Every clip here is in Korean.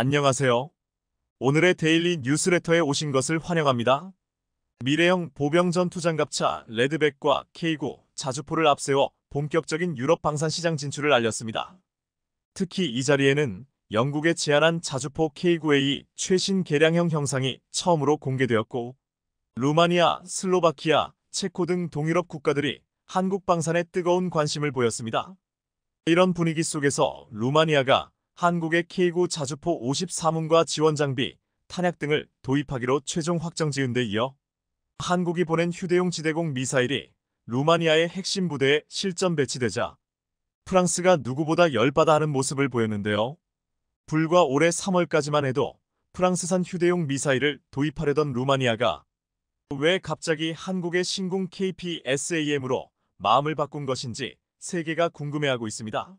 안녕하세요. 오늘의 데일리 뉴스레터에 오신 것을 환영합니다. 미래형 보병 전투장갑차 레드백과 K9 자주포를 앞세워 본격적인 유럽 방산 시장 진출을 알렸습니다. 특히 이 자리에는 영국에 제안한 자주포 K9A 최신 개량형 형상이 처음으로 공개되었고, 루마니아, 슬로바키아, 체코 등 동유럽 국가들이 한국 방산에 뜨거운 관심을 보였습니다. 이런 분위기 속에서 루마니아가 한국의 K9 자주포 54문과 지원 장비, 탄약 등을 도입하기로 최종 확정 지은 데 이어 한국이 보낸 휴대용 지대공 미사일이 루마니아의 핵심 부대에 실전 배치되자 프랑스가 누구보다 열받아하는 모습을 보였는데요. 불과 올해 3월까지만 해도 프랑스산 휴대용 미사일을 도입하려던 루마니아가 왜 갑자기 한국의 신궁 KPSAM으로 마음을 바꾼 것인지 세계가 궁금해하고 있습니다.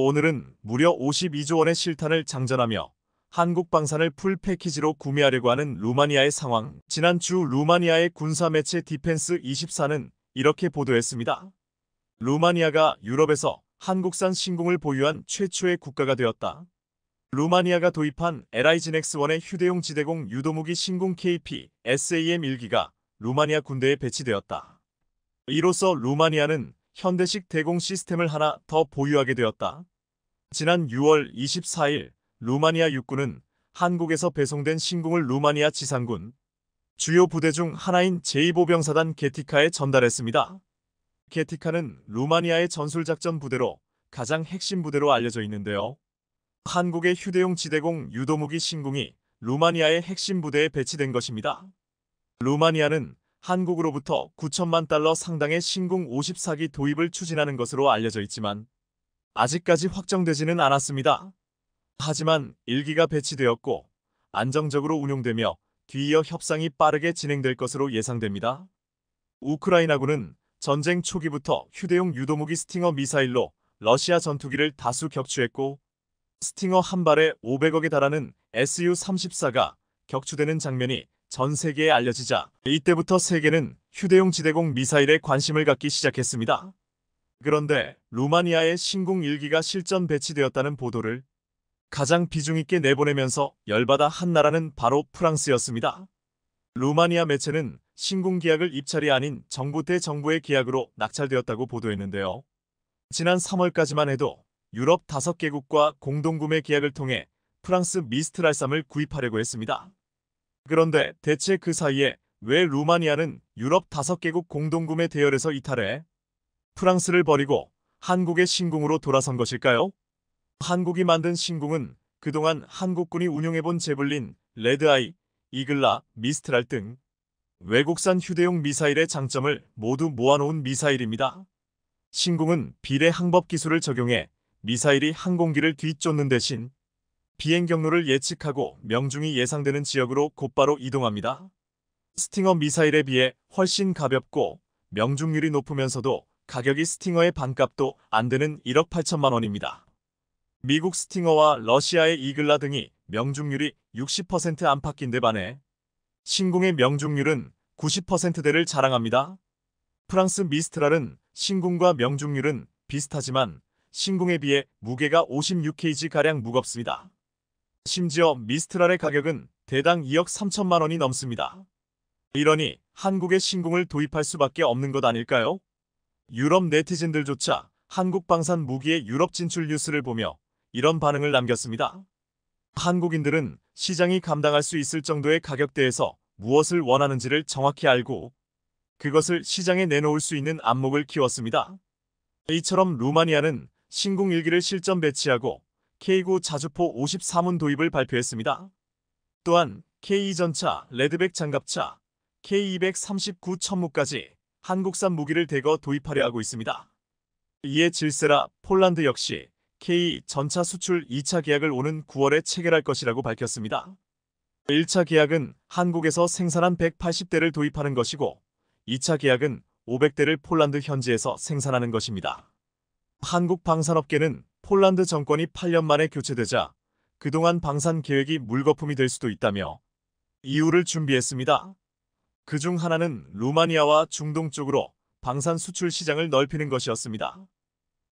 오늘은 무려 52조 원의 실탄을 장전하며 한국 방산을 풀 패키지로 구매하려고 하는 루마니아의 상황. 지난주 루마니아의 군사 매체 디펜스 24는 이렇게 보도했습니다. 루마니아가 유럽에서 한국산 신궁을 보유한 최초의 국가가 되었다. 루마니아가 도입한 LIGNX1의 휴대용 지대공 유도무기 신궁 KP-SAM1기가 루마니아 군대에 배치되었다. 이로써 루마니아는 현대식 대공 시스템을 하나 더 보유하게 되었다. 지난 6월 24일 루마니아 육군은 한국에서 배송된 신궁을 루마니아 지상군 주요 부대 중 하나인 제2보병사단 게티카에 전달했습니다. 게티카는 루마니아의 전술작전 부대로 가장 핵심 부대로 알려져 있는데요. 한국의 휴대용 지대공 유도무기 신궁이 루마니아의 핵심 부대에 배치된 것입니다. 루마니아는 한국으로부터 9천만 달러 상당의 신궁 54기 도입을 추진하는 것으로 알려져 있지만 아직까지 확정되지는 않았습니다. 하지만 1기가 배치되었고 안정적으로 운용되며 뒤이어 협상이 빠르게 진행될 것으로 예상됩니다. 우크라이나군은 전쟁 초기부터 휴대용 유도무기 스팅어 미사일로 러시아 전투기를 다수 격추했고, 스팅어 한 발에 500억에 달하는 Su-34가 격추되는 장면이 전 세계에 알려지자 이때부터 세계는 휴대용 지대공 미사일에 관심을 갖기 시작했습니다. 그런데 루마니아의 신궁 1기가 실전 배치되었다는 보도를 가장 비중 있게 내보내면서 열받아 한 나라는 바로 프랑스였습니다. 루마니아 매체는 신궁 계약을 입찰이 아닌 정부 대 정부의 계약으로 낙찰되었다고 보도했는데요. 지난 3월까지만 해도 유럽 5개국과 공동구매 계약을 통해 프랑스 미스트랄 3을 구입하려고 했습니다. 그런데 대체 그 사이에 왜 루마니아는 유럽 5개국 공동구매 대열에서 이탈해 프랑스를 버리고 한국의 신궁으로 돌아선 것일까요? 한국이 만든 신궁은 그동안 한국군이 운용해본 제블린, 레드아이, 이글라, 미스트랄 등 외국산 휴대용 미사일의 장점을 모두 모아놓은 미사일입니다. 신궁은 비례 항법 기술을 적용해 미사일이 항공기를 뒤쫓는 대신 비행 경로를 예측하고 명중이 예상되는 지역으로 곧바로 이동합니다. 스팅어 미사일에 비해 훨씬 가볍고 명중률이 높으면서도 가격이 스팅어의 반값도 안 되는 1억 8천만 원입니다. 미국 스팅어와 러시아의 이글라 등이 명중률이 60% 안팎인데 반해 신궁의 명중률은 90%대를 자랑합니다. 프랑스 미스트랄은 신궁과 명중률은 비슷하지만 신궁에 비해 무게가 56kg가량 무겁습니다. 심지어 미스트랄의 가격은 대당 2억 3천만 원이 넘습니다. 이러니 한국의 신궁을 도입할 수밖에 없는 것 아닐까요? 유럽 네티즌들조차 한국 방산 무기의 유럽 진출 뉴스를 보며 이런 반응을 남겼습니다. 한국인들은 시장이 감당할 수 있을 정도의 가격대에서 무엇을 원하는지를 정확히 알고 그것을 시장에 내놓을 수 있는 안목을 키웠습니다. 이처럼 루마니아는 신궁 1기를 실전 배치하고 K9 자주포 54문 도입을 발표했습니다. 또한 K2 전차, 레드백 장갑차, K239 천무까지 한국산 무기를 대거 도입하려 하고 있습니다. 이에 질세라 폴란드 역시 K 전차 수출 2차 계약을 오는 9월에 체결할 것이라고 밝혔습니다. 1차 계약은 한국에서 생산한 180대를 도입하는 것이고 2차 계약은 500대를 폴란드 현지에서 생산하는 것입니다. 한국 방산업계는 폴란드 정권이 8년 만에 교체되자 그동안 방산 계획이 물거품이 될 수도 있다며 이유를 준비했습니다. 그중 하나는 루마니아와 중동 쪽으로 방산 수출 시장을 넓히는 것이었습니다.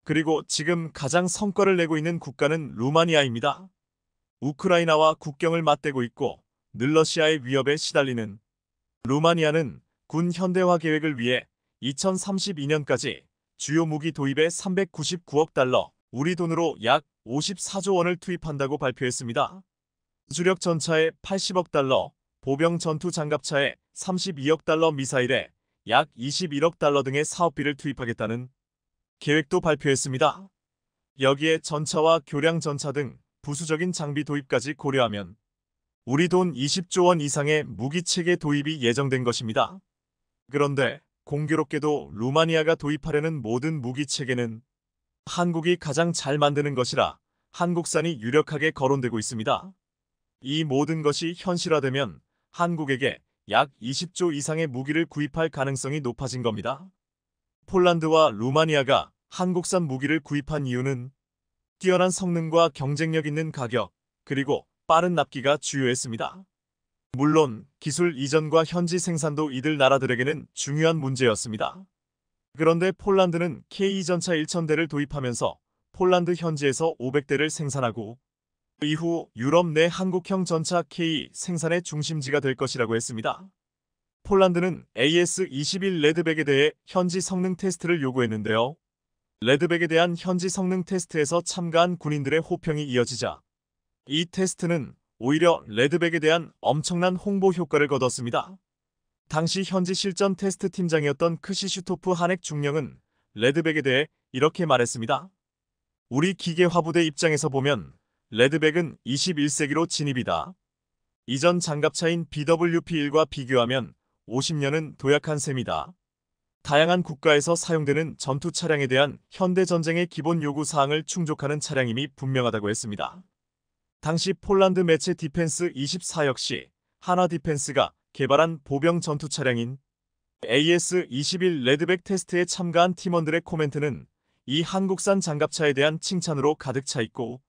그리고 지금 가장 성과를 내고 있는 국가는 루마니아입니다. 우크라이나와 국경을 맞대고 있고 늘 러시아의 위협에 시달리는 루마니아는 군 현대화 계획을 위해 2032년까지 주요 무기 도입에 399억 달러, 우리 돈으로 약 54조 원을 투입한다고 발표했습니다. 주력 전차에 80억 달러, 보병 전투 장갑차에 32억 달러, 미사일에 약 21억 달러 등의 사업비를 투입하겠다는 계획도 발표했습니다. 여기에 전차와 교량 전차 등 부수적인 장비 도입까지 고려하면 우리 돈 20조 원 이상의 무기체계 도입이 예정된 것입니다. 그런데 공교롭게도 루마니아가 도입하려는 모든 무기체계는 한국이 가장 잘 만드는 것이라 한국산이 유력하게 거론되고 있습니다. 이 모든 것이 현실화되면 한국에게 약 20조 이상의 무기를 구입할 가능성이 높아진 겁니다. 폴란드와 루마니아가 한국산 무기를 구입한 이유는 뛰어난 성능과 경쟁력 있는 가격, 그리고 빠른 납기가 주요했습니다. 물론 기술 이전과 현지 생산도 이들 나라들에게는 중요한 문제였습니다. 그런데 폴란드는 K 전차 1000대를 도입하면서 폴란드 현지에서 500대를 생산하고 이후 유럽 내 한국형 전차 K 생산의 중심지가 될 것이라고 했습니다. 폴란드는 AS-21 레드백에 대해 현지 성능 테스트를 요구했는데요. 레드백에 대한 현지 성능 테스트에서 참가한 군인들의 호평이 이어지자 이 테스트는 오히려 레드백에 대한 엄청난 홍보 효과를 거뒀습니다. 당시 현지 실전 테스트 팀장이었던 크시슈토프 하넥 중령은 레드백에 대해 이렇게 말했습니다. 우리 기계화부대 입장에서 보면 레드백은 21세기로 진입이다. 이전 장갑차인 BWP-1과 비교하면 50년은 도약한 셈이다. 다양한 국가에서 사용되는 전투 차량에 대한 현대 전쟁의 기본 요구 사항을 충족하는 차량임이 분명하다고 했습니다. 당시 폴란드 매체 디펜스 24 역시 하나 디펜스가 개발한 보병 전투 차량인 AS-21 레드백 테스트에 참가한 팀원들의 코멘트는 이 한국산 장갑차에 대한 칭찬으로 가득 차 있고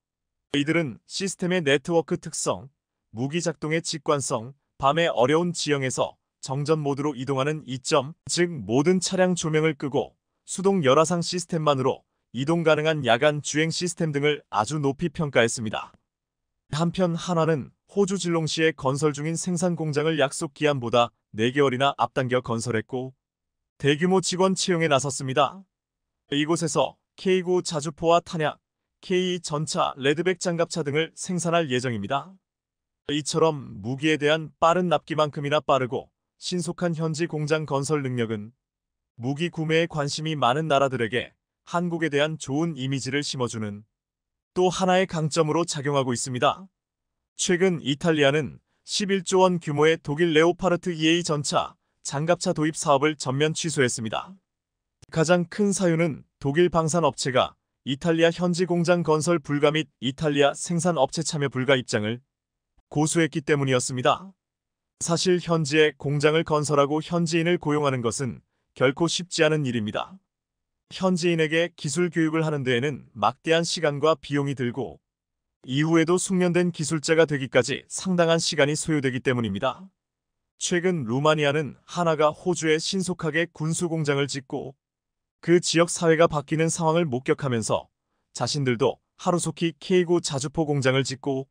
이들은 시스템의 네트워크 특성, 무기 작동의 직관성, 밤의 어려운 지형에서 정전 모드로 이동하는 이점, 즉 모든 차량 조명을 끄고 수동 열화상 시스템만으로 이동 가능한 야간 주행 시스템 등을 아주 높이 평가했습니다. 한편 한화는 호주 질롱시에 건설 중인 생산 공장을 약속 기한보다 4개월이나 앞당겨 건설했고 대규모 직원 채용에 나섰습니다. 이곳에서 K9 자주포와 탄약, K 전차, 레드백 장갑차 등을 생산할 예정입니다. 이처럼 무기에 대한 빠른 납기만큼이나 빠르고 신속한 현지 공장 건설 능력은 무기 구매에 관심이 많은 나라들에게 한국에 대한 좋은 이미지를 심어주는 또 하나의 강점으로 작용하고 있습니다. 최근 이탈리아는 11조 원 규모의 독일 레오파르트 EA 전차, 장갑차 도입 사업을 전면 취소했습니다. 가장 큰 사유는 독일 방산업체가 이탈리아 현지 공장 건설 불가 및 이탈리아 생산업체 참여 불가 입장을 고수했기 때문이었습니다. 사실 현지에 공장을 건설하고 현지인을 고용하는 것은 결코 쉽지 않은 일입니다. 현지인에게 기술 교육을 하는 데에는 막대한 시간과 비용이 들고 이후에도 숙련된 기술자가 되기까지 상당한 시간이 소요되기 때문입니다. 최근 루마니아는 하나가 호주에 신속하게 군수 공장을 짓고 그 지역 사회가 바뀌는 상황을 목격하면서 자신들도 하루속히 K9 자주포 공장을 짓고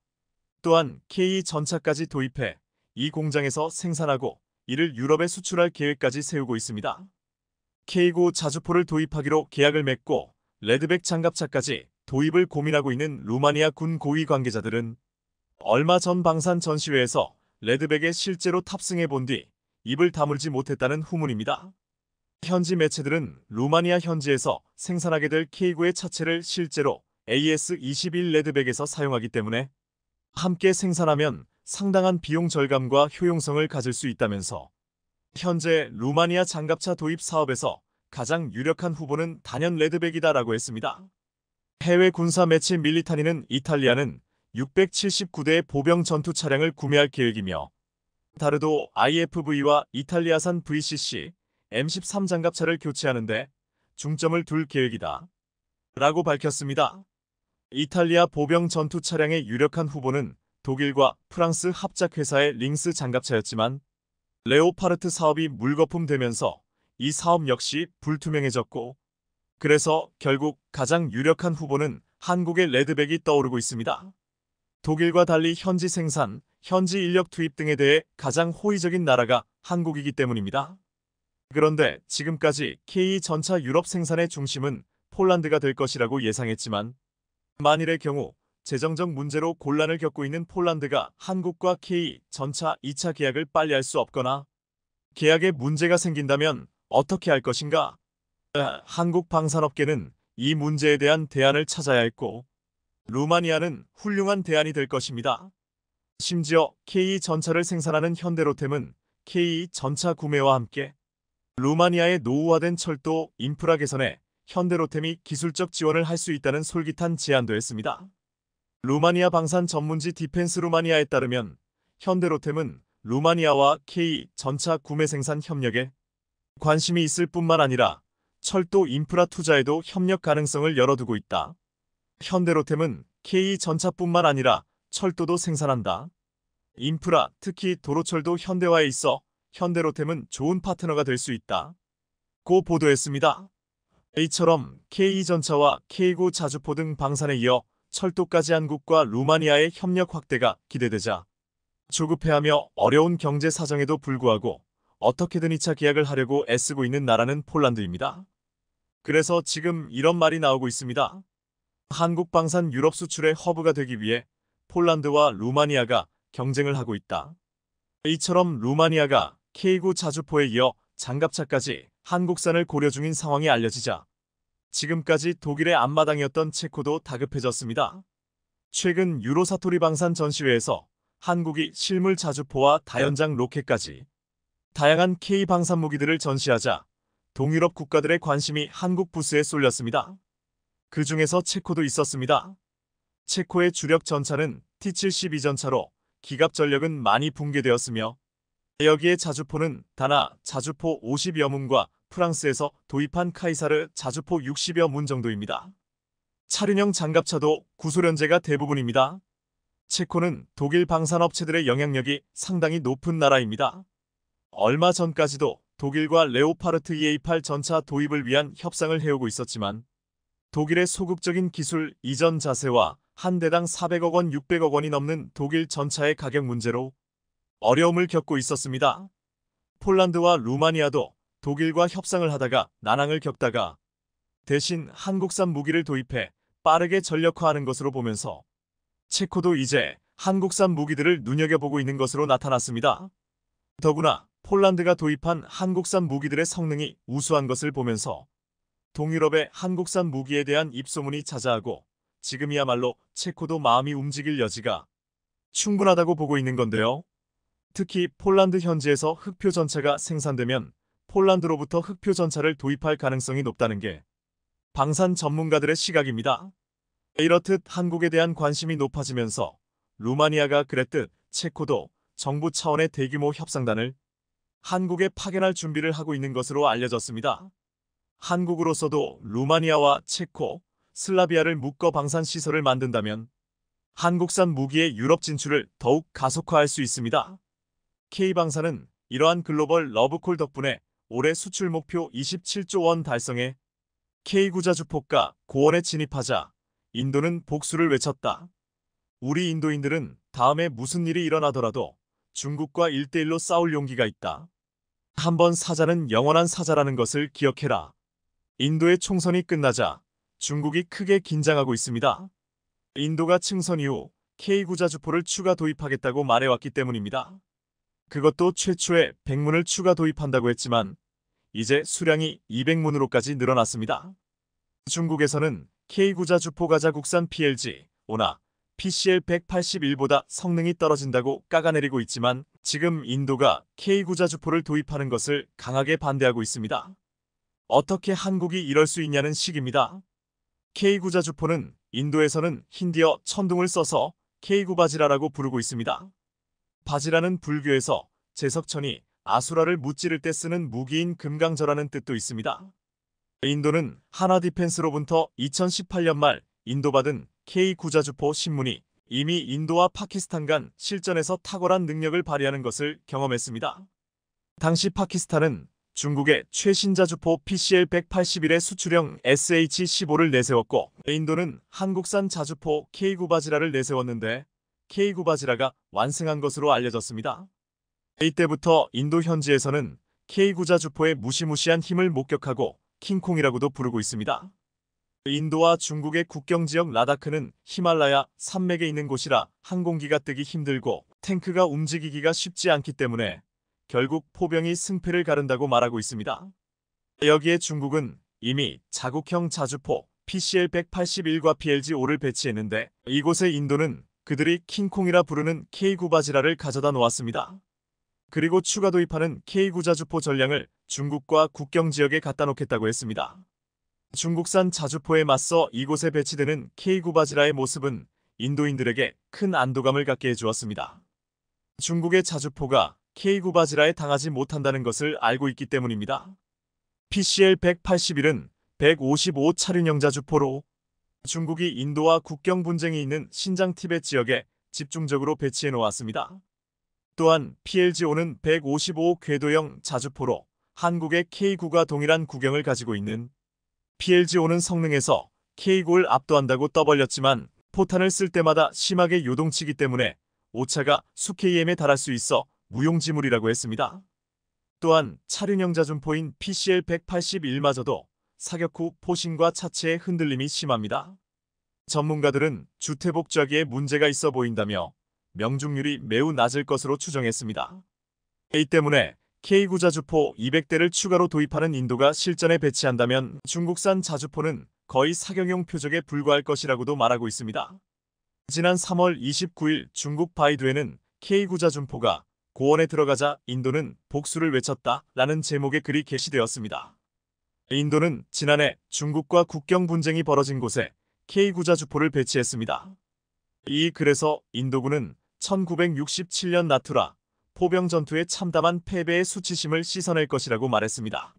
또한 K 전차까지 도입해 이 공장에서 생산하고 이를 유럽에 수출할 계획까지 세우고 있습니다. K9 자주포를 도입하기로 계약을 맺고 레드백 장갑차까지 도입을 고민하고 있는 루마니아 군 고위 관계자들은 얼마 전 방산 전시회에서 레드백에 실제로 탑승해 본 뒤 입을 다물지 못했다는 후문입니다. 현지 매체들은 루마니아 현지에서 생산하게 될 K9의 차체를 실제로 AS-21 레드백에서 사용하기 때문에 함께 생산하면 상당한 비용 절감과 효용성을 가질 수 있다면서 현재 루마니아 장갑차 도입 사업에서 가장 유력한 후보는 단연 레드백이다라고 했습니다. 해외 군사 매체 밀리타니는 이탈리아는 679대의 보병 전투 차량을 구매할 계획이며 다르도 IFV와 이탈리아산 VCC, M13 장갑차를 교체하는데 중점을 둘 계획이다 라고 밝혔습니다. 이탈리아 보병 전투 차량의 유력한 후보는 독일과 프랑스 합작회사의 링스 장갑차였지만 레오파르트 사업이 물거품되면서 이 사업 역시 불투명해졌고 그래서 결국 가장 유력한 후보는 한국의 레드백이 떠오르고 있습니다. 독일과 달리 현지 생산, 현지 인력 투입 등에 대해 가장 호의적인 나라가 한국이기 때문입니다. 그런데 지금까지 K 전차 유럽 생산의 중심은 폴란드가 될 것이라고 예상했지만 만일의 경우 재정적 문제로 곤란을 겪고 있는 폴란드가 한국과 K 전차 2차 계약을 빨리 할 수 없거나 계약에 문제가 생긴다면 어떻게 할 것인가? 한국 방산업계는 이 문제에 대한 대안을 찾아야 했고 루마니아는 훌륭한 대안이 될 것입니다. 심지어 K 전차를 생산하는 현대로템은 K 전차 구매와 함께 루마니아의 노후화된 철도 인프라 개선에 현대로템이 기술적 지원을 할 수 있다는 솔깃한 제안도 했습니다. 루마니아 방산 전문지 디펜스 루마니아에 따르면 현대로템은 루마니아와 K 전차 구매 생산 협력에 관심이 있을 뿐만 아니라 철도 인프라 투자에도 협력 가능성을 열어두고 있다. 현대로템은 K 전차뿐만 아니라 철도도 생산한다. 인프라, 특히 도로철도 현대화에 있어 현대로템은 좋은 파트너가 될 수 있다. 고 보도했습니다. 이처럼 K전차와 K구 자주포 등 방산에 이어 철도까지 한국과 루마니아의 협력 확대가 기대되자 조급해하며 어려운 경제 사정에도 불구하고 어떻게든 2차 계약을 하려고 애쓰고 있는 나라는 폴란드입니다. 그래서 지금 이런 말이 나오고 있습니다. 한국 방산 유럽 수출의 허브가 되기 위해 폴란드와 루마니아가 경쟁을 하고 있다. 이처럼 루마니아가 K구 자주포에 이어 장갑차까지 한국산을 고려 중인 상황이 알려지자 지금까지 독일의 앞마당이었던 체코도 다급해졌습니다. 최근 유로사토리 방산 전시회에서 한국이 실물 자주포와 다연장 로켓까지 다양한 K 방산 무기들을 전시하자 동유럽 국가들의 관심이 한국 부스에 쏠렸습니다. 그 중에서 체코도 있었습니다. 체코의 주력 전차는 T-72 전차로 기갑 전력은 많이 붕괴되었으며 여기에 자주포는 다나 자주포 50여 문과 프랑스에서 도입한 카이사르 자주포 60여 문 정도입니다. 차륜형 장갑차도 구소련제가 대부분입니다. 체코는 독일 방산업체들의 영향력이 상당히 높은 나라입니다. 얼마 전까지도 독일과 레오파르트 EA8 전차 도입을 위한 협상을 해오고 있었지만 독일의 소극적인 기술 이전 자세와 한 대당 400억 원, 600억 원이 넘는 독일 전차의 가격 문제로 어려움을 겪고 있었습니다. 폴란드와 루마니아도 독일과 협상을 하다가 난항을 겪다가 대신 한국산 무기를 도입해 빠르게 전력화하는 것으로 보면서 체코도 이제 한국산 무기들을 눈여겨보고 있는 것으로 나타났습니다. 더구나 폴란드가 도입한 한국산 무기들의 성능이 우수한 것을 보면서 동유럽의 한국산 무기에 대한 입소문이 자자하고 지금이야말로 체코도 마음이 움직일 여지가 충분하다고 보고 있는 건데요. 특히 폴란드 현지에서 흑표 전차가 생산되면 폴란드로부터 흑표 전차를 도입할 가능성이 높다는 게 방산 전문가들의 시각입니다. 이렇듯 한국에 대한 관심이 높아지면서 루마니아가 그랬듯 체코도 정부 차원의 대규모 협상단을 한국에 파견할 준비를 하고 있는 것으로 알려졌습니다. 한국으로서도 루마니아와 체코, 슬라비아를 묶어 방산 시설을 만든다면 한국산 무기의 유럽 진출을 더욱 가속화할 수 있습니다. K방산은 이러한 글로벌 러브콜 덕분에 올해 수출 목표 27조 원 달성해 K구자주포가 고원에 진입하자 인도는 복수를 외쳤다. 우리 인도인들은 다음에 무슨 일이 일어나더라도 중국과 1대1로 싸울 용기가 있다. 한번 사자는 영원한 사자라는 것을 기억해라. 인도의 총선이 끝나자 중국이 크게 긴장하고 있습니다. 인도가 층선 이후 K구자주포를 추가 도입하겠다고 말해왔기 때문입니다. 그것도 최초에 100문을 추가 도입한다고 했지만 이제 수량이 200문으로까지 늘어났습니다. 중국에서는 K구자주포 가자 국산 PLG, 오나 PCL-181보다 성능이 떨어진다고 깎아내리고 있지만 지금 인도가 K구자주포를 도입하는 것을 강하게 반대하고 있습니다. 어떻게 한국이 이럴 수 있냐는 식입니다. K구자주포는 인도에서는 힌디어 천둥을 써서 K구바지라라고 부르고 있습니다. 바지라는 불교에서 제석천이 아수라를 무찌를 때 쓰는 무기인 금강저라는 뜻도 있습니다. 인도는 하나 디펜스로부터 2018년 말 인도받은 K구자주포 신문이 이미 인도와 파키스탄 간 실전에서 탁월한 능력을 발휘하는 것을 경험했습니다. 당시 파키스탄은 중국의 최신 자주포 PCL-181의 수출형 SH-15를 내세웠고 인도는 한국산 자주포 K구바지라를 내세웠는데 K9 바지라가 완승한 것으로 알려졌습니다. 이때부터 인도 현지에서는 K9 자주포의 무시무시한 힘을 목격하고 킹콩이라고도 부르고 있습니다. 인도와 중국의 국경 지역 라다크는 히말라야 산맥에 있는 곳이라 항공기가 뜨기 힘들고 탱크가 움직이기가 쉽지 않기 때문에 결국 포병이 승패를 가른다고 말하고 있습니다. 여기에 중국은 이미 자국형 자주포 PCL-181과 PLG-5를 배치했는데 이곳에 인도는 그들이 킹콩이라 부르는 K9 바지라를 가져다 놓았습니다. 그리고 추가 도입하는 K9 자주포 전량을 중국과 국경 지역에 갖다 놓겠다고 했습니다. 중국산 자주포에 맞서 이곳에 배치되는 K9 바지라의 모습은 인도인들에게 큰 안도감을 갖게 해주었습니다. 중국의 자주포가 K9 바지라에 당하지 못한다는 것을 알고 있기 때문입니다. PCL-181은 155 차륜형 자주포로 중국이 인도와 국경 분쟁이 있는 신장 티베트 지역에 집중적으로 배치해 놓았습니다. 또한 PLG-5는 155 궤도형 자주포로 한국의 K9과 동일한 구경을 가지고 있는 PLG-5는 성능에서 K9를 압도한다고 떠벌렸지만 포탄을 쓸 때마다 심하게 요동치기 때문에 오차가 수KM에 달할 수 있어 무용지물이라고 했습니다. 또한 차륜형 자주포인 PCL-181마저도 사격 후 포신과 차체의 흔들림이 심합니다. 전문가들은 주퇴복좌기에 문제가 있어 보인다며 명중률이 매우 낮을 것으로 추정했습니다. 이 때문에 K9 자주포 200대를 추가로 도입하는 인도가 실전에 배치한다면 중국산 자주포는 거의 사격용 표적에 불과할 것이라고도 말하고 있습니다. 지난 3월 29일 중국 바이두에는 K9 자주포가 고원에 들어가자 인도는 복수를 외쳤다라는 제목의 글이 게시되었습니다. 인도는 지난해 중국과 국경 분쟁이 벌어진 곳에 K9 자주포를 배치했습니다. 이 글에서 인도군은 1967년 나투라 포병 전투에 참담한 패배의 수치심을 씻어낼 것이라고 말했습니다.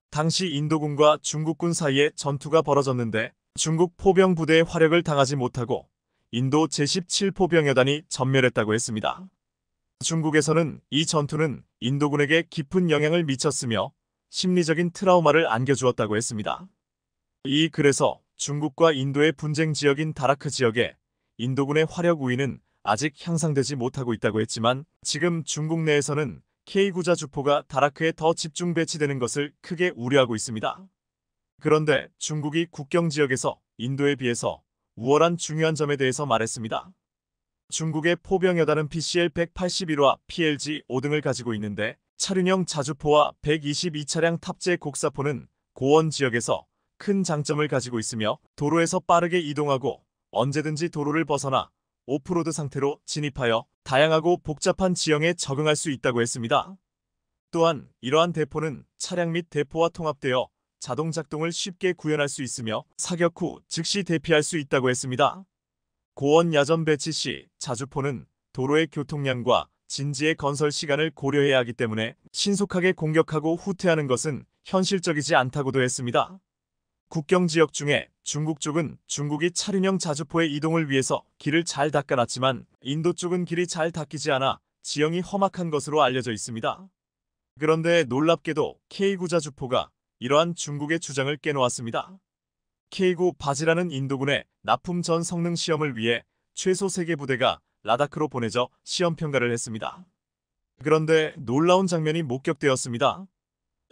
당시 인도군과 중국군 사이에 전투가 벌어졌는데 중국 포병 부대의 화력을 당하지 못하고 인도 제17포병여단이 전멸했다고 했습니다. 중국에서는 이 전투는 인도군에게 깊은 영향을 미쳤으며 심리적인 트라우마를 안겨주었다고 했습니다. 이 글에서 중국과 인도의 분쟁 지역인 다라크 지역에 인도군의 화력 우위는 아직 향상되지 못하고 있다고 했지만 지금 중국 내에서는 K9 자주포가 다라크에 더 집중 배치되는 것을 크게 우려하고 있습니다. 그런데 중국이 국경 지역에서 인도에 비해서 우월한 중요한 점에 대해서 말했습니다. 중국의 포병여단은 PCL-181와 PLG-5 등을 가지고 있는데 차륜형 자주포와 122차량 탑재 곡사포는 고원 지역에서 큰 장점을 가지고 있으며 도로에서 빠르게 이동하고 언제든지 도로를 벗어나 오프로드 상태로 진입하여 다양하고 복잡한 지형에 적응할 수 있다고 했습니다. 또한 이러한 대포는 차량 및 대포와 통합되어 자동 작동을 쉽게 구현할 수 있으며 사격 후 즉시 대피할 수 있다고 했습니다. 고원 야전 배치 시 자주포는 도로의 교통량과 진지의 건설 시간을 고려해야 하기 때문에 신속하게 공격하고 후퇴하는 것은 현실적이지 않다고도 했습니다. 국경 지역 중에 중국 쪽은 중국이 차륜형 자주포의 이동을 위해서 길을 잘 닦아놨지만 인도 쪽은 길이 잘 닦이지 않아 지형이 험악한 것으로 알려져 있습니다. 그런데 놀랍게도 K9 자주포가 이러한 중국의 주장을 깨놓았습니다. K9 바지라는 인도군의 납품 전 성능 시험을 위해 최소 3개 부대가 라다크로 보내져 시험 평가를 했습니다. 그런데 놀라운 장면이 목격되었습니다.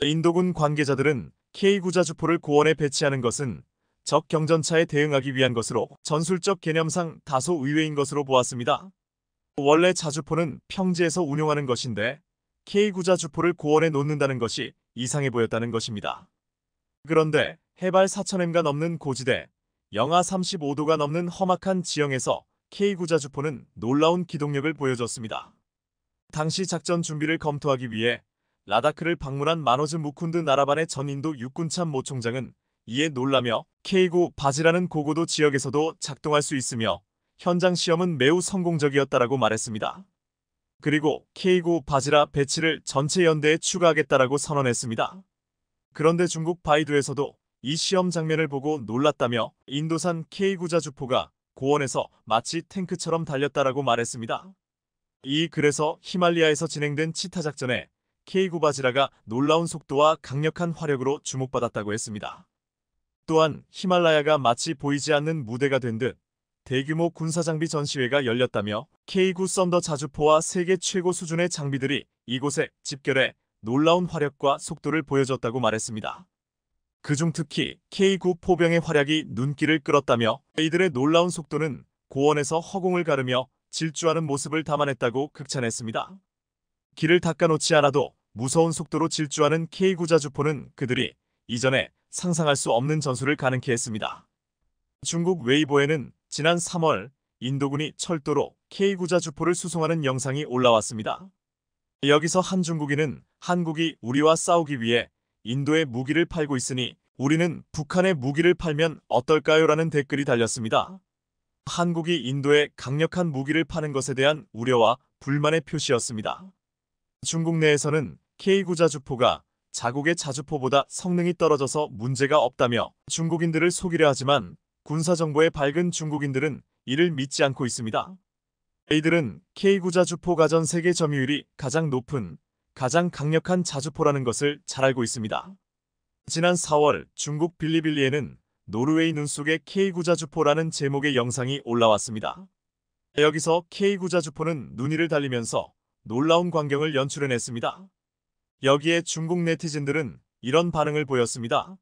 인도군 관계자들은 K9 자주포를 고원에 배치하는 것은 적 경전차에 대응하기 위한 것으로 전술적 개념상 다소 의외인 것으로 보았습니다. 원래 자주포는 평지에서 운용하는 것인데 K9 자주포를 고원에 놓는다는 것이 이상해 보였다는 것입니다. 그런데 해발 4000m가 넘는 고지대, 영하 35도가 넘는 험악한 지형에서 K9 자주포는 놀라운 기동력을 보여줬습니다. 당시 작전 준비를 검토하기 위해 라다크를 방문한 마노즈 무쿤드 나라반의 전 인도 육군참 모총장은 이에 놀라며 K9 바지라는 고고도 지역에서도 작동할 수 있으며 현장 시험은 매우 성공적이었다라고 말했습니다. 그리고 K9 바지라 배치를 전체 연대에 추가하겠다라고 선언했습니다. 그런데 중국 바이두에서도 이 시험 장면을 보고 놀랐다며 인도산 K9 자주포가 고원에서 마치 탱크처럼 달렸다라고 말했습니다. 이 글에서 히말리아에서 진행된 치타 작전에 K9 바지라가 놀라운 속도와 강력한 화력으로 주목받았다고 했습니다. 또한 히말라야가 마치 보이지 않는 무대가 된 듯 대규모 군사장비 전시회가 열렸다며 K9 썬더 자주포와 세계 최고 수준의 장비들이 이곳에 집결해 놀라운 화력과 속도를 보여줬다고 말했습니다. 그중 특히 K9 포병의 활약이 눈길을 끌었다며 이들의 놀라운 속도는 고원에서 허공을 가르며 질주하는 모습을 담아냈다고 극찬했습니다. 길을 닦아놓지 않아도 무서운 속도로 질주하는 K9 자주포는 그들이 이전에 상상할 수 없는 전술을 가능케 했습니다. 중국 웨이보에는 지난 3월 인도군이 철도로 K9 자주포를 수송하는 영상이 올라왔습니다. 여기서 한 중국인은 한국이 우리와 싸우기 위해 인도에 무기를 팔고 있으니 우리는 북한에 무기를 팔면 어떨까요? 라는 댓글이 달렸습니다. 한국이 인도에 강력한 무기를 파는 것에 대한 우려와 불만의 표시였습니다. 중국 내에서는 K9 자주포가 자국의 자주포보다 성능이 떨어져서 문제가 없다며 중국인들을 속이려 하지만 군사정보에 밝은 중국인들은 이를 믿지 않고 있습니다. 이들은 K9 자주포 가전 세계 점유율이 가장 높은, 가장 강력한 자주포라는 것을 잘 알고 있습니다. 지난 4월 중국 빌리빌리에는 노르웨이 눈 속의 K9 자주포라는 제목의 영상이 올라왔습니다. 여기서 K9 자주포는 눈 위를 달리면서 놀라운 광경을 연출해냈습니다. 여기에 중국 네티즌들은 이런 반응을 보였습니다.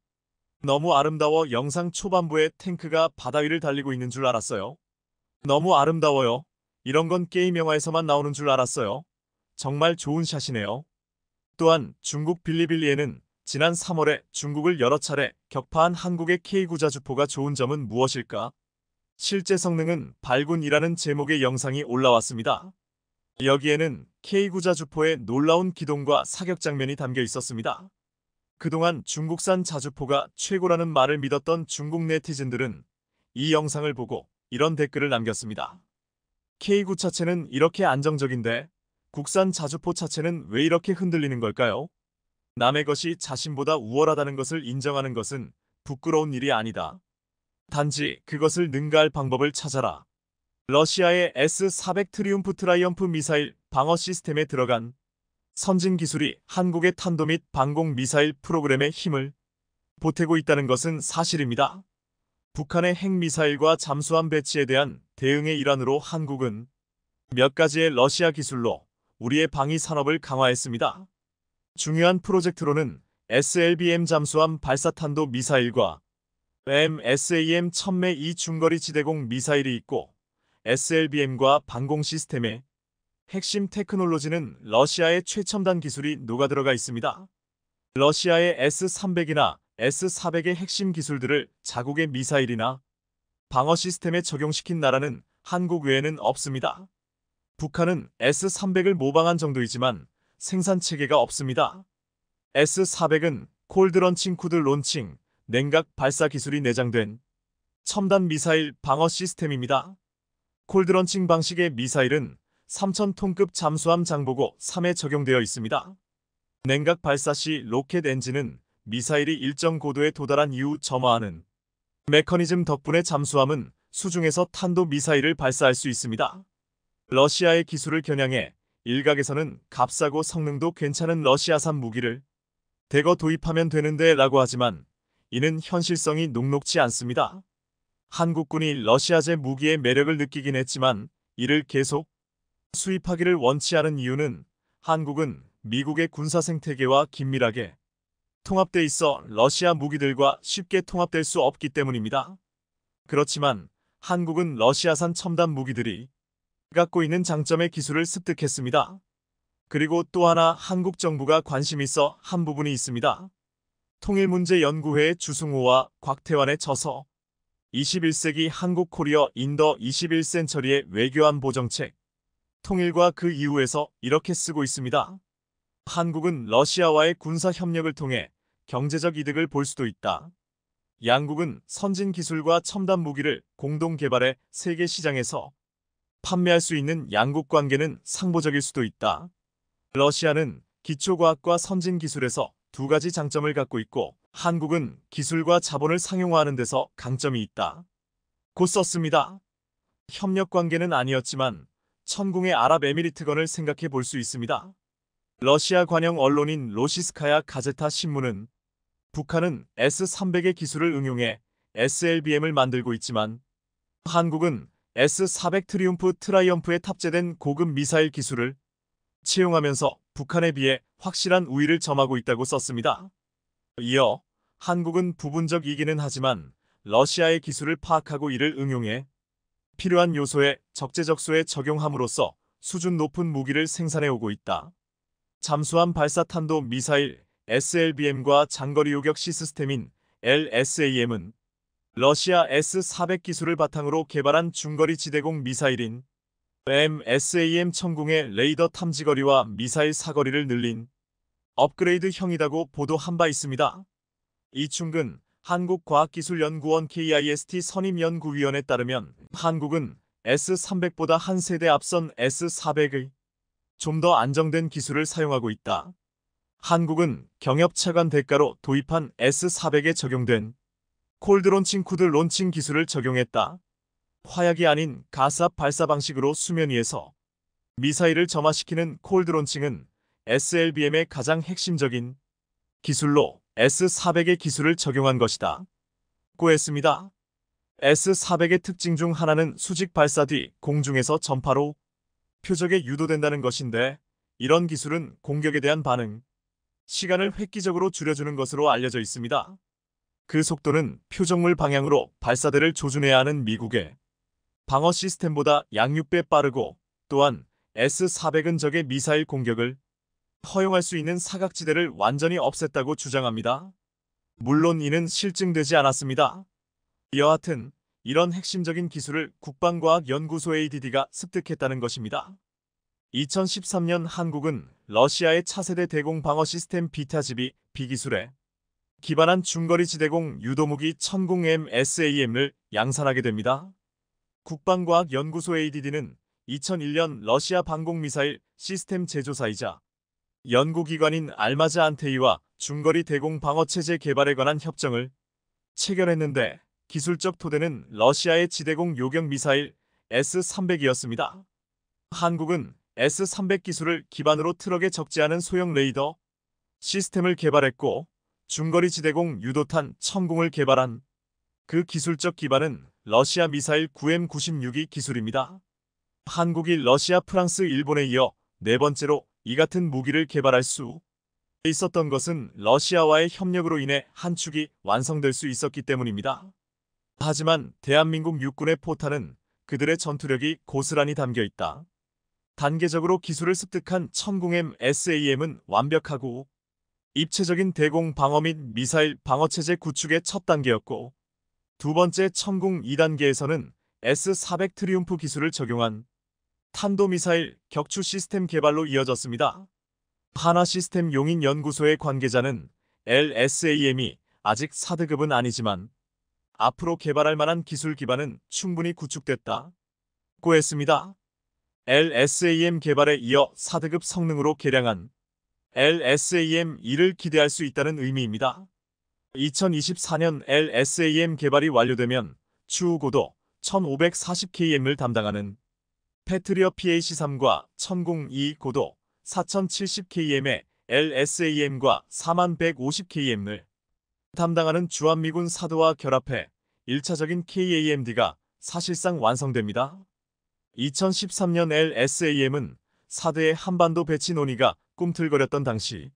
너무 아름다워. 영상 초반부에 탱크가 바다 위를 달리고 있는 줄 알았어요. 너무 아름다워요. 이런 건 게임 영화에서만 나오는 줄 알았어요. 정말 좋은 샷이네요. 또한 중국 빌리빌리에는 지난 3월에 중국을 여러 차례 격파한 한국의 K9 자주포가 좋은 점은 무엇일까? 실제 성능은 발군이라는 제목의 영상이 올라왔습니다. 여기에는 K9 자주포의 놀라운 기동과 사격 장면이 담겨 있었습니다. 그동안 중국산 자주포가 최고라는 말을 믿었던 중국 네티즌들은 이 영상을 보고 이런 댓글을 남겼습니다. K9 차체는 이렇게 안정적인데 국산 자주포 차체는 왜 이렇게 흔들리는 걸까요? 남의 것이 자신보다 우월하다는 것을 인정하는 것은 부끄러운 일이 아니다. 단지 그것을 능가할 방법을 찾아라. 러시아의 S-400 트리움프 트라이엄프 미사일 방어 시스템에 들어간 선진 기술이 한국의 탄도 및 방공 미사일 프로그램에 힘을 보태고 있다는 것은 사실입니다. 북한의 핵미사일과 잠수함 배치에 대한 대응의 일환으로 한국은 몇 가지의 러시아 기술로 우리의 방위 산업을 강화했습니다. 중요한 프로젝트로는 SLBM 잠수함 발사탄도 미사일과 MSAM 천매 2 중거리 지대공 미사일이 있고 SLBM과 방공 시스템의 핵심 테크놀로지는 러시아의 최첨단 기술이 녹아들어가 있습니다. 러시아의 S-300이나 S-400의 핵심 기술들을 자국의 미사일이나 방어 시스템에 적용시킨 나라는 한국 외에는 없습니다. 북한은 S-300을 모방한 정도이지만 생산 체계가 없습니다. S-400은 콜드 런칭 쿠드 론칭, 냉각 발사 기술이 내장된 첨단 미사일 방어 시스템입니다. 콜드 런칭 방식의 미사일은 3,000톤급 잠수함 장보고 3에 적용되어 있습니다. 냉각 발사 시 로켓 엔진은 미사일이 일정 고도에 도달한 이후 점화하는 메커니즘 덕분에 잠수함은 수중에서 탄도 미사일을 발사할 수 있습니다. 러시아의 기술을 겨냥해 일각에서는 값싸고 성능도 괜찮은 러시아산 무기를 대거 도입하면 되는데 라고 하지만 이는 현실성이 녹록지 않습니다. 한국군이 러시아제 무기의 매력을 느끼긴 했지만 이를 계속 수입하기를 원치 않은 이유는 한국은 미국의 군사 생태계와 긴밀하게 통합돼 있어 러시아 무기들과 쉽게 통합될 수 없기 때문입니다. 그렇지만 한국은 러시아산 첨단 무기들이 갖고 있는 장점의 기술을 습득했습니다. 그리고 또 하나 한국 정부가 관심 있어 한 부분이 있습니다. 통일문제연구회의 주승호와 곽태환의 저서 21세기 한국 코리어 인더 21센처리의 외교안보정책 통일과 그 이후에서 이렇게 쓰고 있습니다. 한국은 러시아와의 군사 협력을 통해 경제적 이득을 볼 수도 있다. 양국은 선진 기술과 첨단 무기를 공동 개발해 세계 시장에서 판매할 수 있는 양국 관계는 상보적일 수도 있다. 러시아는 기초과학과 선진 기술에서 두 가지 장점을 갖고 있고 한국은 기술과 자본을 상용화하는 데서 강점이 있다. 고 썼습니다. 협력 관계는 아니었지만 천궁의 아랍에미리트건을 생각해 볼 수 있습니다. 러시아 관영 언론인 로시스카야 가제타 신문은 북한은 S-300의 기술을 응용해 SLBM을 만들고 있지만 한국은 S-400 트리움프 트라이엄프에 탑재된 고급 미사일 기술을 채용하면서 북한에 비해 확실한 우위를 점하고 있다고 썼습니다. 이어 한국은 부분적 이기는 하지만 러시아의 기술을 파악하고 이를 응용해 필요한 요소에 적재적소에 적용함으로써 수준 높은 무기를 생산해오고 있다. 잠수함 발사 탄도 미사일 SLBM과 장거리 요격 시스템인 LSAM은 러시아 S-400 기술을 바탕으로 개발한 중거리 지대공 미사일인 MSAM 천궁의 레이더 탐지거리와 미사일 사거리를 늘린 업그레이드형이라고 보도한 바 있습니다. 이충근 한국과학기술연구원 KIST 선임연구위원에 따르면 한국은 S-300보다 한 세대 앞선 S-400의 좀 더 안정된 기술을 사용하고 있다. 한국은 경협 차관 대가로 도입한 S-400에 적용된 콜드 론칭 쿠드 론칭 기술을 적용했다. 화약이 아닌 가스압 발사 방식으로 수면 위에서 미사일을 점화시키는 콜드 론칭은 SLBM의 가장 핵심적인 기술로 S-400의 기술을 적용한 것이다. 고 했습니다. S-400의 특징 중 하나는 수직 발사 뒤 공중에서 전파로 표적에 유도된다는 것인데 이런 기술은 공격에 대한 반응 시간을 획기적으로 줄여주는 것으로 알려져 있습니다. 그 속도는 표적물 방향으로 발사대를 조준해야 하는 미국의 방어 시스템보다 약 6배 빠르고 또한 S-400은 적의 미사일 공격을 허용할 수 있는 사각지대를 완전히 없앴다고 주장합니다. 물론 이는 실증되지 않았습니다. 여하튼 이런 핵심적인 기술을 국방과학연구소 ADD가 습득했다는 것입니다. 2013년 한국은 러시아의 차세대 대공 방어 시스템 비타지비 B기술에 기반한 중거리 지대공 유도무기 천궁 MSAM을 양산하게 됩니다. 국방과학연구소 ADD는 2001년 러시아 방공미사일 시스템 제조사이자 연구기관인 알마즈 안테이와 중거리 대공 방어체제 개발에 관한 협정을 체결했는데 기술적 토대는 러시아의 지대공 요격 미사일 S-300이었습니다. 한국은 S-300 기술을 기반으로 트럭에 적지 않은 소형 레이더 시스템을 개발했고 중거리 지대공 유도탄 천궁을 개발한 그 기술적 기반은 러시아 미사일 9M96이 기술입니다. 한국이 러시아, 프랑스, 일본에 이어 네 번째로 이 같은 무기를 개발할 수 있었던 것은 러시아와의 협력으로 인해 한 축이 완성될 수 있었기 때문입니다. 하지만 대한민국 육군의 포탄은 그들의 전투력이 고스란히 담겨 있다. 단계적으로 기술을 습득한 천궁 MSAM은 완벽하고 입체적인 대공 방어 및 미사일 방어체제 구축의 첫 단계였고 두 번째 천궁 2단계에서는 S-400 트리움프 기술을 적용한 탄도미사일 격추 시스템 개발로 이어졌습니다. 한화시스템 용인연구소의 관계자는 LSAM이 아직 4등급은 아니지만 앞으로 개발할 만한 기술 기반은 충분히 구축됐다. 고 했습니다. LSAM 개발에 이어 4등급 성능으로 개량한 LSAM-2를 기대할 수 있다는 의미입니다. 2024년 LSAM 개발이 완료되면 추후 고도 1540km를 담당하는 패트리어 PAC-3과 천궁-2 고도 4070km의 LSAM과 4150km을 담당하는 주한미군 사드와 결합해 1차적인 KAMD가 사실상 완성됩니다. 2013년 LSAM은 사드의 한반도 배치 논의가 꿈틀거렸던 당시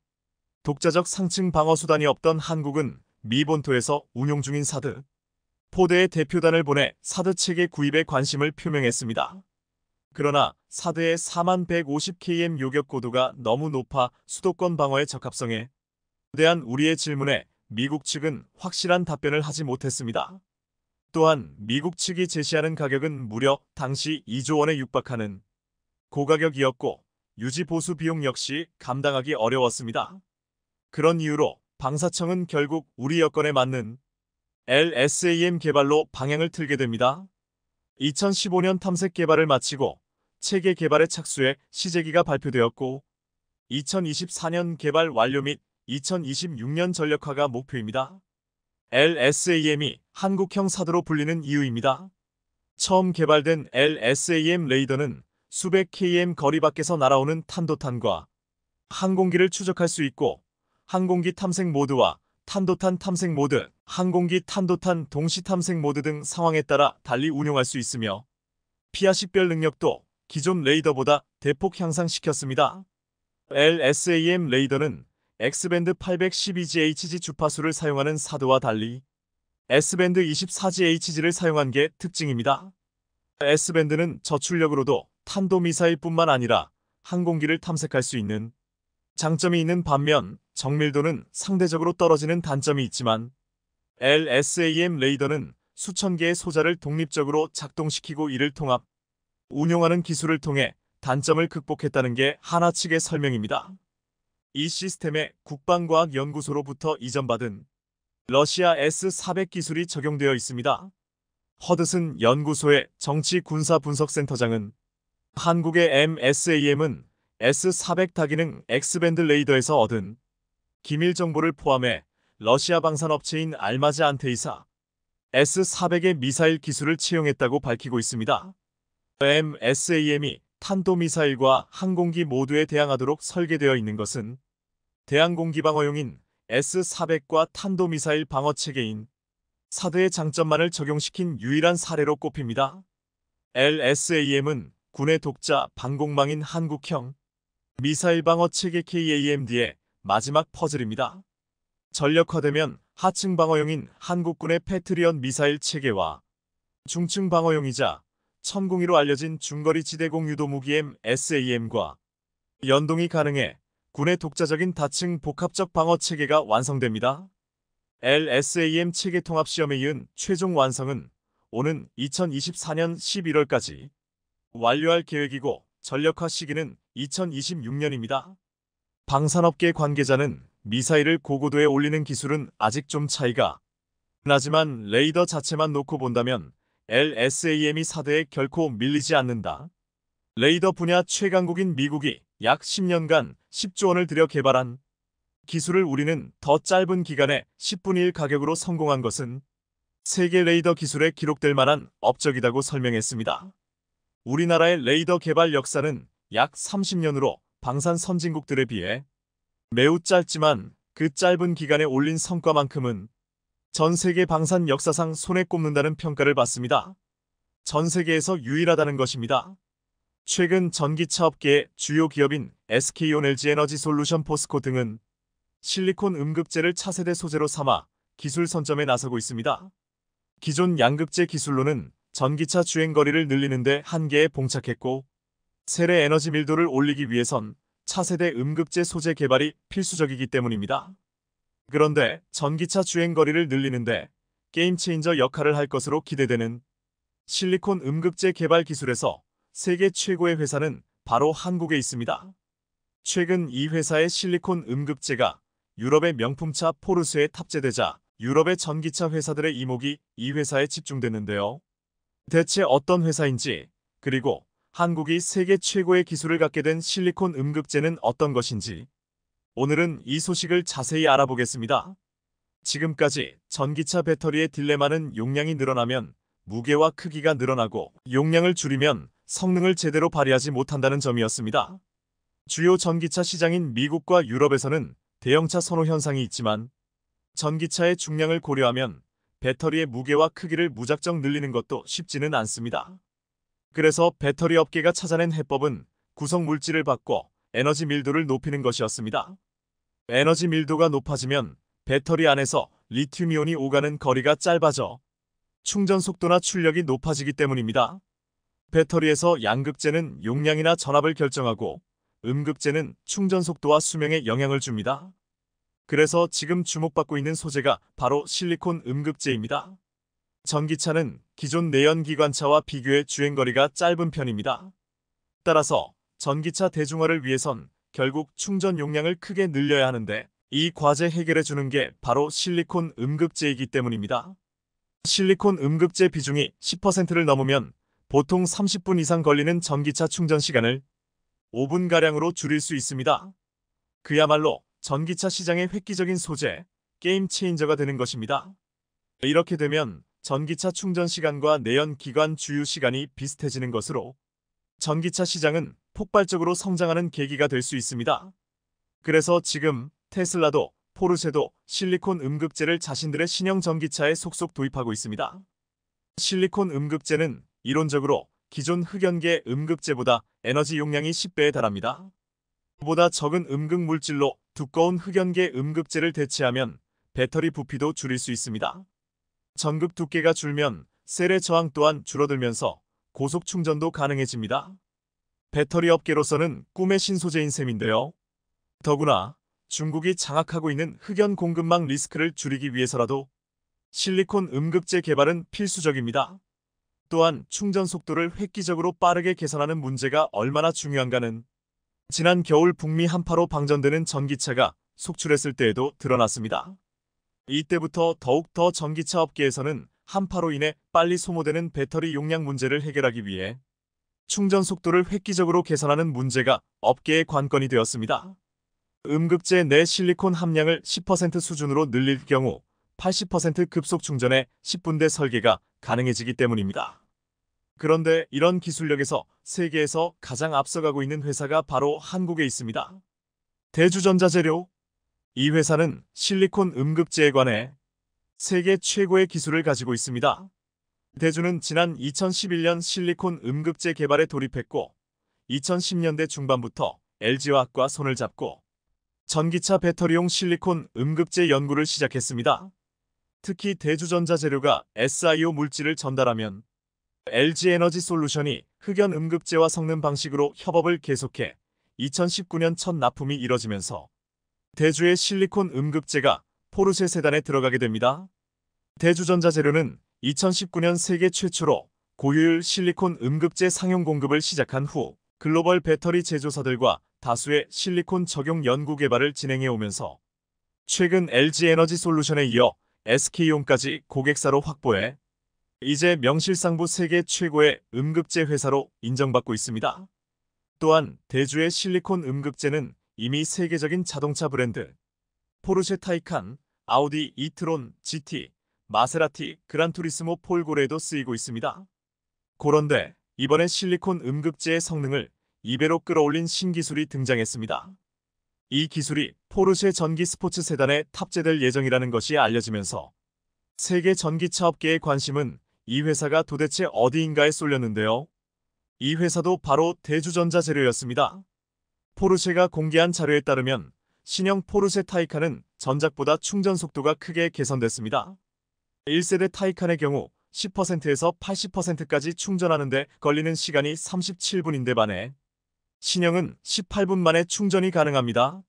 독자적 상층 방어수단이 없던 한국은 미 본토에서 운용 중인 사드 포대의 대표단을 보내 사드 체계 구입에 관심을 표명했습니다. 그러나 사드의 4150km 요격 고도가 너무 높아 수도권 방어의 적합성에 대한 우리의 질문에 미국 측은 확실한 답변을 하지 못했습니다. 또한 미국 측이 제시하는 가격은 무려 당시 2조 원에 육박하는 고가격이었고 유지 보수 비용 역시 감당하기 어려웠습니다. 그런 이유로 방사청은 결국 우리 여건에 맞는 LSAM 개발로 방향을 틀게 됩니다. 2015년 탐색 개발을 마치고 체계 개발에 착수해 시제기가 발표되었고 2024년 개발 완료 및 2026년 전력화가 목표입니다. LSAM이 한국형 사드로 불리는 이유입니다. 처음 개발된 LSAM 레이더는 수백 km 거리 밖에서 날아오는 탄도탄과 항공기를 추적할 수 있고 항공기 탐색 모드와 탄도탄 탐색 모드, 항공기 탄도탄 동시 탐색 모드 등 상황에 따라 달리 운용할 수 있으며 피아식별 능력도 기존 레이더보다 대폭 향상시켰습니다. LSAM 레이더는 X밴드 812GHz 주파수를 사용하는 사드와 달리 S밴드 24GHz를 사용한 게 특징입니다. S밴드는 저출력으로도 탄도미사일뿐만 아니라 항공기를 탐색할 수 있는 장점이 있는 반면 정밀도는 상대적으로 떨어지는 단점이 있지만 LSAM 레이더는 수천 개의 소자를 독립적으로 작동시키고 이를 통합, 운용하는 기술을 통해 단점을 극복했다는 게 하나 측의 설명입니다. 이 시스템에 국방과학연구소로부터 이전받은 러시아 S-400 기술이 적용되어 있습니다. 허드슨 연구소의 정치군사분석센터장은 한국의 MSAM은 S-400 다기능 X밴드 레이더에서 얻은 기밀 정보를 포함해 러시아 방산업체인 알마즈 안테이사 S-400의 미사일 기술을 채용했다고 밝히고 있습니다. MSAM이 탄도미사일과 항공기 모두에 대항하도록 설계되어 있는 것은 대항공기 방어용인 S-400과 탄도미사일 방어체계인 사드의 장점만을 적용시킨 유일한 사례로 꼽힙니다. LSAM은 군의 독자 방공망인 한국형 미사일 방어체계 KAMD의 마지막 퍼즐입니다. 전력화되면 하층 방어용인 한국군의 패트리엇 미사일 체계와 중층 방어용이자 천공이로 알려진 중거리 지대공 유도무기 MSAM과 연동이 가능해 군의 독자적인 다층 복합적 방어체계가 완성됩니다. LSAM 체계 통합시험에 이은 최종 완성은 오는 2024년 11월까지 완료할 계획이고 전력화 시기는 2026년입니다. 방산업계 관계자는 미사일을 고고도에 올리는 기술은 아직 좀 차이가 나지만 레이더 자체만 놓고 본다면 LSAM이 사드에 결코 밀리지 않는다. 레이더 분야 최강국인 미국이 약 10년간 10조 원을 들여 개발한 기술을 우리는 더 짧은 기간에 10분의 1 가격으로 성공한 것은 세계 레이더 기술에 기록될 만한 업적이라고 설명했습니다. 우리나라의 레이더 개발 역사는 약 30년으로 방산 선진국들에 비해 매우 짧지만 그 짧은 기간에 올린 성과만큼은 전 세계 방산 역사상 손에 꼽는다는 평가를 받습니다. 전 세계에서 유일하다는 것입니다. 최근 전기차 업계의 주요 기업인 SK온, LG에너지솔루션, 포스코 등은 실리콘 음극재를 차세대 소재로 삼아 기술 선점에 나서고 있습니다. 기존 양극재 기술로는 전기차 주행거리를 늘리는 데 한계에 봉착했고 세례 에너지 밀도를 올리기 위해선 차세대 음극재 소재 개발이 필수적이기 때문입니다. 그런데 전기차 주행거리를 늘리는데 게임 체인저 역할을 할 것으로 기대되는 실리콘 음극재 개발 기술에서 세계 최고의 회사는 바로 한국에 있습니다. 최근 이 회사의 실리콘 음극재가 유럽의 명품차 포르쉐에 탑재되자 유럽의 전기차 회사들의 이목이 이 회사에 집중됐는데요. 대체 어떤 회사인지, 그리고 한국이 세계 최고의 기술을 갖게 된 실리콘 음극재는 어떤 것인지 오늘은 이 소식을 자세히 알아보겠습니다. 지금까지 전기차 배터리의 딜레마는 용량이 늘어나면 무게와 크기가 늘어나고 용량을 줄이면 성능을 제대로 발휘하지 못한다는 점이었습니다. 주요 전기차 시장인 미국과 유럽에서는 대형차 선호 현상이 있지만 전기차의 중량을 고려하면 배터리의 무게와 크기를 무작정 늘리는 것도 쉽지는 않습니다. 그래서 배터리 업계가 찾아낸 해법은 구성 물질을 바꿔 에너지 밀도를 높이는 것이었습니다. 에너지 밀도가 높아지면 배터리 안에서 리튬이온이 오가는 거리가 짧아져 충전 속도나 출력이 높아지기 때문입니다. 배터리에서 양극재는 용량이나 전압을 결정하고 음극재는 충전 속도와 수명에 영향을 줍니다. 그래서 지금 주목받고 있는 소재가 바로 실리콘 음극재입니다. 전기차는 기존 내연기관차와 비교해 주행거리가 짧은 편입니다. 따라서 전기차 대중화를 위해선 결국 충전 용량을 크게 늘려야 하는데 이 과제 해결해 주는 게 바로 실리콘 음극재이기 때문입니다. 실리콘 음극재 비중이 10%를 넘으면 보통 30분 이상 걸리는 전기차 충전 시간을 5분가량으로 줄일 수 있습니다. 그야말로 전기차 시장의 획기적인 소재, 게임 체인저가 되는 것입니다. 이렇게 되면 전기차 충전 시간과 내연기관 주유 시간이 비슷해지는 것으로 전기차 시장은 폭발적으로 성장하는 계기가 될 수 있습니다. 그래서 지금 테슬라도 포르쉐도 실리콘 음극재를 자신들의 신형 전기차에 속속 도입하고 있습니다. 실리콘 음극재는 이론적으로 기존 흑연계 음극재보다 에너지 용량이 10배에 달합니다. 보다 적은 음극 물질로 두꺼운 흑연계 음극재를 대체하면 배터리 부피도 줄일 수 있습니다. 전극 두께가 줄면 셀의 저항 또한 줄어들면서 고속 충전도 가능해집니다. 배터리 업계로서는 꿈의 신소재인 셈인데요. 더구나 중국이 장악하고 있는 흑연 공급망 리스크를 줄이기 위해서라도 실리콘 음극재 개발은 필수적입니다. 또한 충전 속도를 획기적으로 빠르게 개선하는 문제가 얼마나 중요한가는 지난 겨울 북미 한파로 방전되는 전기차가 속출했을 때에도 드러났습니다. 이때부터 더욱 더 전기차 업계에서는 한파로 인해 빨리 소모되는 배터리 용량 문제를 해결하기 위해 충전 속도를 획기적으로 개선하는 문제가 업계의 관건이 되었습니다. 음극재 내 실리콘 함량을 10% 수준으로 늘릴 경우 80% 급속 충전에 10분대 설계가 가능해지기 때문입니다. 그런데 이런 기술력에서 세계에서 가장 앞서가고 있는 회사가 바로 한국에 있습니다. 대주전자재료. 이 회사는 실리콘 음극재에 관해 세계 최고의 기술을 가지고 있습니다. 대주는 지난 2011년 실리콘 음극재 개발에 돌입했고 2010년대 중반부터 LG화학과 손을 잡고 전기차 배터리용 실리콘 음극재 연구를 시작했습니다. 특히 대주전자재료가 SiO 물질을 전달하면 LG에너지솔루션이 흑연 음극재와 섞는 방식으로 협업을 계속해 2019년 첫 납품이 이뤄지면서 대주의 실리콘 음극재가 포르쉐 세단에 들어가게 됩니다. 대주전자재료는 2019년 세계 최초로 고효율 실리콘 음극재 상용 공급을 시작한 후 글로벌 배터리 제조사들과 다수의 실리콘 적용 연구 개발을 진행해 오면서 최근 LG에너지솔루션에 이어 SK온까지 고객사로 확보해 이제 명실상부 세계 최고의 음극재 회사로 인정받고 있습니다. 또한 대주의 실리콘 음극재는 이미 세계적인 자동차 브랜드 포르쉐 타이칸, 아우디 이트론, GT, 마세라티, 그란투리스모 폴고레에도 쓰이고 있습니다. 그런데 이번에 실리콘 음극재의 성능을 2배로 끌어올린 신기술이 등장했습니다. 이 기술이 포르쉐 전기 스포츠 세단에 탑재될 예정이라는 것이 알려지면서 세계 전기차 업계의 관심은 이 회사가 도대체 어디인가에 쏠렸는데요. 이 회사도 바로 대주전자재료였습니다. 포르쉐가 공개한 자료에 따르면 신형 포르쉐 타이칸은 전작보다 충전 속도가 크게 개선됐습니다. 1세대 타이칸의 경우 10%에서 80%까지 충전하는데 걸리는 시간이 37분인데 반해 신형은 18분 만에 충전이 가능합니다.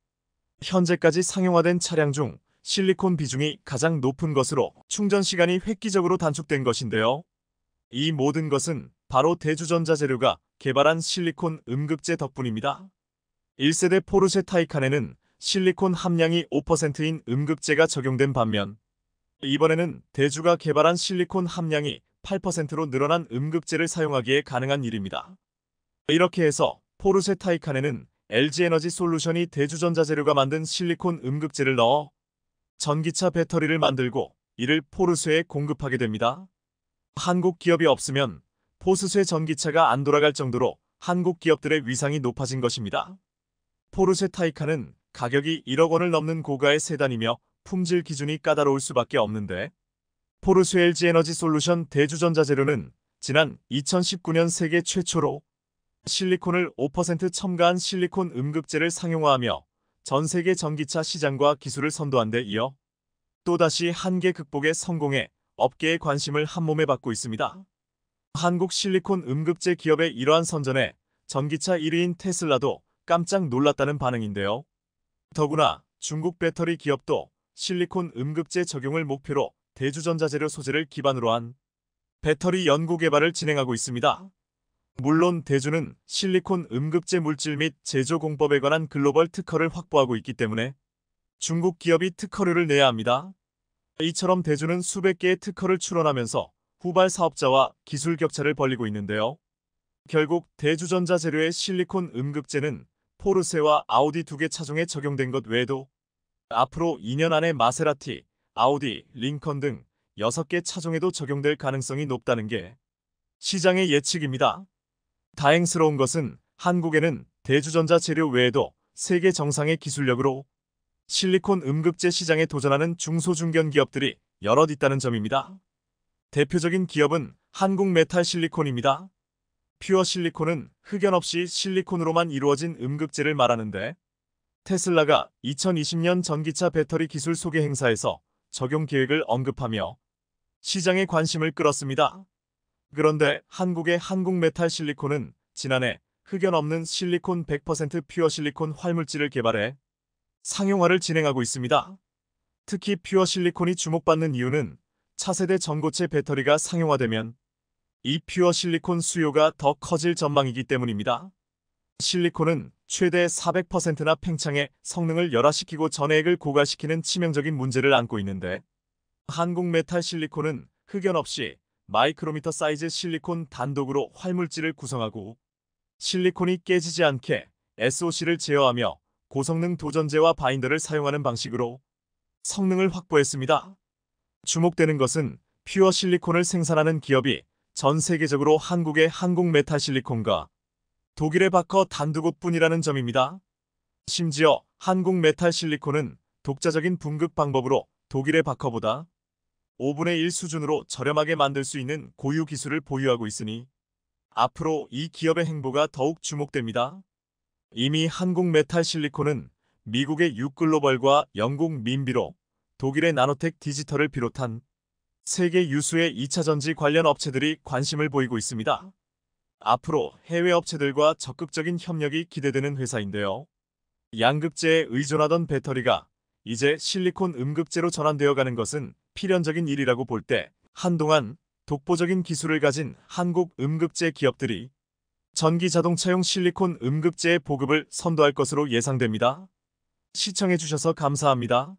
현재까지 상용화된 차량 중 실리콘 비중이 가장 높은 것으로 충전 시간이 획기적으로 단축된 것인데요. 이 모든 것은 바로 대주전자재료가 개발한 실리콘 음극재 덕분입니다. 1세대 포르쉐 타이칸에는 실리콘 함량이 5%인 음극재가 적용된 반면 이번에는 대주가 개발한 실리콘 함량이 8%로 늘어난 음극재를 사용하기에 가능한 일입니다. 이렇게 해서 포르쉐 타이칸에는 LG에너지솔루션이 대주전자재료가 만든 실리콘 음극재를 넣어 전기차 배터리를 만들고 이를 포르쉐에 공급하게 됩니다. 한국 기업이 없으면 포스쉐 전기차가 안 돌아갈 정도로 한국 기업들의 위상이 높아진 것입니다. 포르쉐 타이칸은 가격이 1억 원을 넘는 고가의 세단이며 품질 기준이 까다로울 수밖에 없는데 포르쉐 LG에너지솔루션 대주전자재료는 지난 2019년 세계 최초로 실리콘을 5% 첨가한 실리콘 음극재를 상용화하며 전 세계 전기차 시장과 기술을 선도한 데 이어 또다시 한계 극복에 성공해 업계의 관심을 한몸에 받고 있습니다. 한국 실리콘 음극재 기업의 이러한 선전에 전기차 1위인 테슬라도 깜짝 놀랐다는 반응인데요. 더구나 중국 배터리 기업도 실리콘 음극재 적용을 목표로 대주전자재료 소재를 기반으로 한 배터리 연구 개발을 진행하고 있습니다. 물론 대주는 실리콘 음극재 물질 및 제조 공법에 관한 글로벌 특허를 확보하고 있기 때문에 중국 기업이 특허료를 내야 합니다. 이처럼 대주는 수백 개의 특허를 출원하면서 후발 사업자와 기술 격차를 벌이고 있는데요. 결국 대주전자재료의 실리콘 음극재는 포르쉐와 아우디 2개 차종에 적용된 것 외에도 앞으로 2년 안에 마세라티, 아우디, 링컨 등 6개 차종에도 적용될 가능성이 높다는 게 시장의 예측입니다. 다행스러운 것은 한국에는 대주전자 재료 외에도 세계 정상의 기술력으로 실리콘 음극재 시장에 도전하는 중소중견 기업들이 여럿 있다는 점입니다. 대표적인 기업은 한국메탈실리콘입니다. 퓨어 실리콘은 흑연 없이 실리콘으로만 이루어진 음극재를 말하는데, 테슬라가 2020년 전기차 배터리 기술 소개 행사에서 적용 계획을 언급하며 시장의 관심을 끌었습니다. 그런데 한국의 한국메탈 실리콘은 지난해 흑연 없는 실리콘 100% 퓨어 실리콘 활물질을 개발해 상용화를 진행하고 있습니다. 특히 퓨어 실리콘이 주목받는 이유는 차세대 전고체 배터리가 상용화되면 이 퓨어 실리콘 수요가 더 커질 전망이기 때문입니다. 실리콘은 최대 400%나 팽창해 성능을 열화시키고 전해액을 고갈시키는 치명적인 문제를 안고 있는데, 한국 메탈 실리콘은 흑연 없이 마이크로미터 사이즈 실리콘 단독으로 활물질을 구성하고 실리콘이 깨지지 않게 SOC를 제어하며 고성능 도전제와 바인더를 사용하는 방식으로 성능을 확보했습니다. 주목되는 것은 퓨어 실리콘을 생산하는 기업이 전 세계적으로 한국의 한국 메탈 실리콘과 독일의 바커 단두고뿐이라는 점입니다. 심지어 한국 메탈 실리콘은 독자적인 분급 방법으로 독일의 바커보다 5분의 1 수준으로 저렴하게 만들 수 있는 고유 기술을 보유하고 있으니 앞으로 이 기업의 행보가 더욱 주목됩니다. 이미 한국 메탈 실리콘은 미국의 유글로벌과 영국 민비로, 독일의 나노텍 디지털을 비롯한 세계 유수의 2차 전지 관련 업체들이 관심을 보이고 있습니다. 앞으로 해외 업체들과 적극적인 협력이 기대되는 회사인데요. 양극재에 의존하던 배터리가 이제 실리콘 음극재로 전환되어 가는 것은 필연적인 일이라고 볼 때, 한동안 독보적인 기술을 가진 한국 음극재 기업들이 전기 자동차용 실리콘 음극재의 보급을 선도할 것으로 예상됩니다. 시청해주셔서 감사합니다.